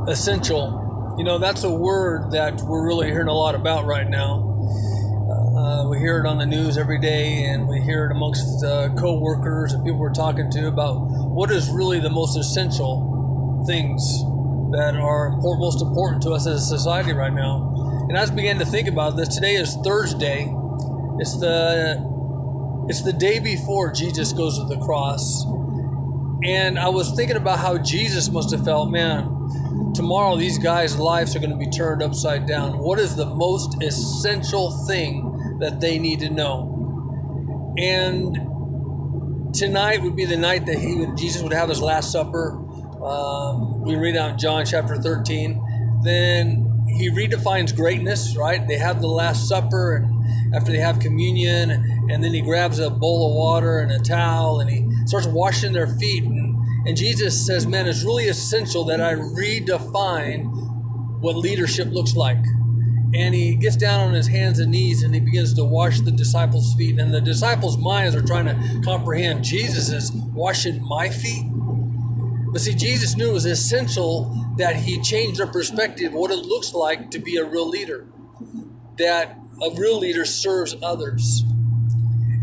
Essential. That's a word that we're really hearing a lot about right now. We hear it on the news every day, and we hear it amongst co-workers and people we're talking to about what is really the most essential things that are most important to us as a society right now. And as I began to think about this, today is Thursday. It's the day before Jesus goes to the cross. And I was thinking about how Jesus must have felt, man, tomorrow these guys' lives are going to be turned upside down. What is the most essential thing that they need to know? And tonight would be the night that Jesus would have his Last Supper. We read out in John chapter 13. Then he redefines greatness, right? They have the Last Supper, and after they have communion, and then he grabs a bowl of water and a towel, and he starts washing their feet. And Jesus says, man, it's really essential that I redefine what leadership looks like. And he gets down on his hands and knees and he begins to wash the disciples' feet. And the disciples' minds are trying to comprehend, Jesus is washing my feet? But see, Jesus knew it was essential that he changed their perspective of what it looks like to be a real leader. That a real leader serves others.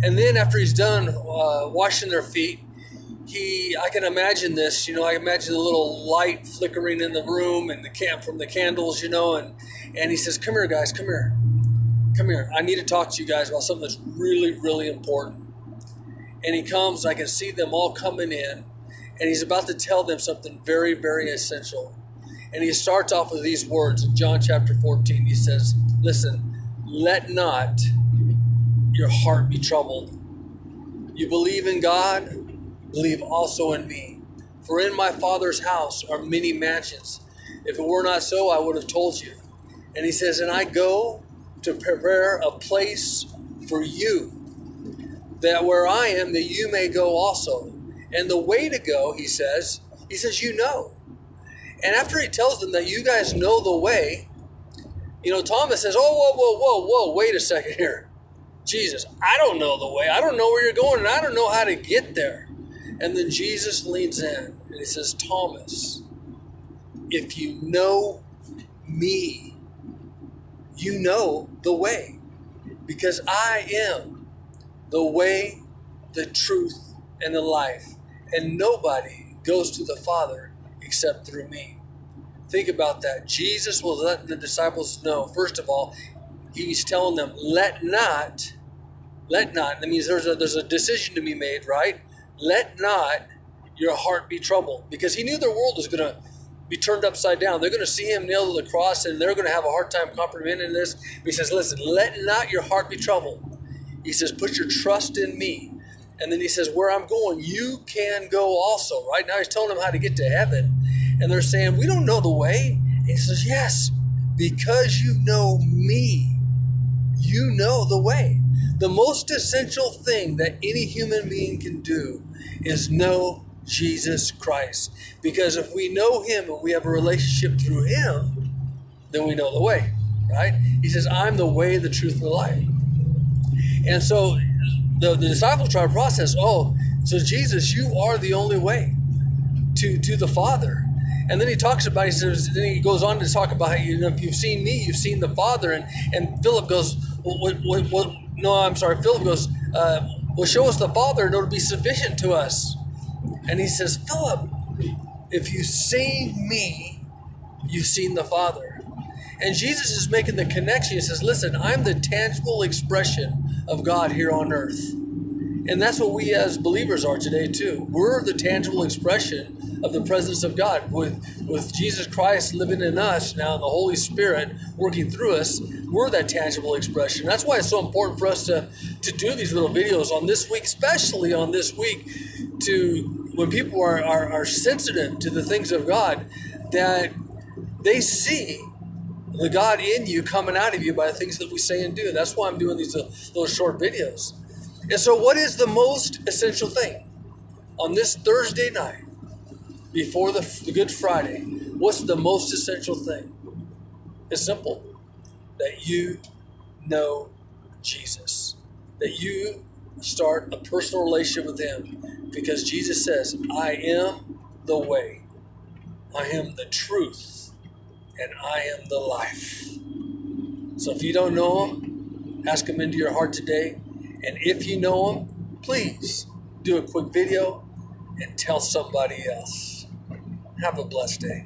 And then after he's done washing their feet, I can imagine this, I imagine the little light flickering in the room and from the candles, and he says, come here, guys, come here. I need to talk to you guys about something that's really, really important. And he comes, I can see them all coming in, and he's about to tell them something very, very essential. And he starts off with these words in John chapter 14. He says, listen, let not your heart be troubled. You believe in God, believe also in me. For in my Father's house are many mansions. If it were not so, I would have told you. And he says, and I go to prepare a place for you, that where I am, that you may go also. And the way to go, he says, you know. And after he tells them that you guys know the way, Thomas says, oh, whoa, wait a second here. Jesus, I don't know the way. I don't know where you're going, and I don't know how to get there. And then Jesus leans in and he says, Thomas, if you know me, you know the way. Because I am the way, the truth, and the life. And nobody goes to the Father except through me. Think about that. Jesus was letting the disciples know, first of all, he's telling them, let not. That means there's a decision to be made, right? Let not your heart be troubled. Because he knew their world was going to be turned upside down. They're going to see him nailed to the cross, and they're going to have a hard time comprehending this. But he says, listen, let not your heart be troubled. He says, put your trust in me. And then he says, where I'm going, you can go also. Right now he's telling them how to get to heaven. And they're saying, we don't know the way. And he says, yes, because you know me, you know the way. The most essential thing that any human being can do is know Jesus Christ. Because if we know him and we have a relationship through him, then we know the way, right? He says, I'm the way, the truth, and the life. And so the disciples try to process, so Jesus, you are the only way to the Father. And then he talks about, then he goes on to talk about, if you've seen me, you've seen the Father. And Philip goes, Philip goes, well, show us the Father and it'll be sufficient to us. And he says, Philip, if you've seen me, you've seen the Father. And Jesus is making the connection. He says, listen, I'm the tangible expression of God here on earth. And that's what we as believers are today too. We're the tangible expression of the presence of God. With Jesus Christ living in us now and the Holy Spirit working through us, we're that tangible expression. That's why it's so important for us to do these little videos on this week, especially on this week, to when people are sensitive to the things of God, that they see the God in you coming out of you by the things that we say and do. That's why I'm doing these little short videos. And so what is the most essential thing on this Thursday night before the Good Friday? What's the most essential thing? It's simple. That you know Jesus. That you start a personal relationship with him. Because Jesus says, I am the way. I am the truth. and I am the life. So if you don't know him, ask him into your heart today. And if you know him, please do a quick video and tell somebody else. Have a blessed day.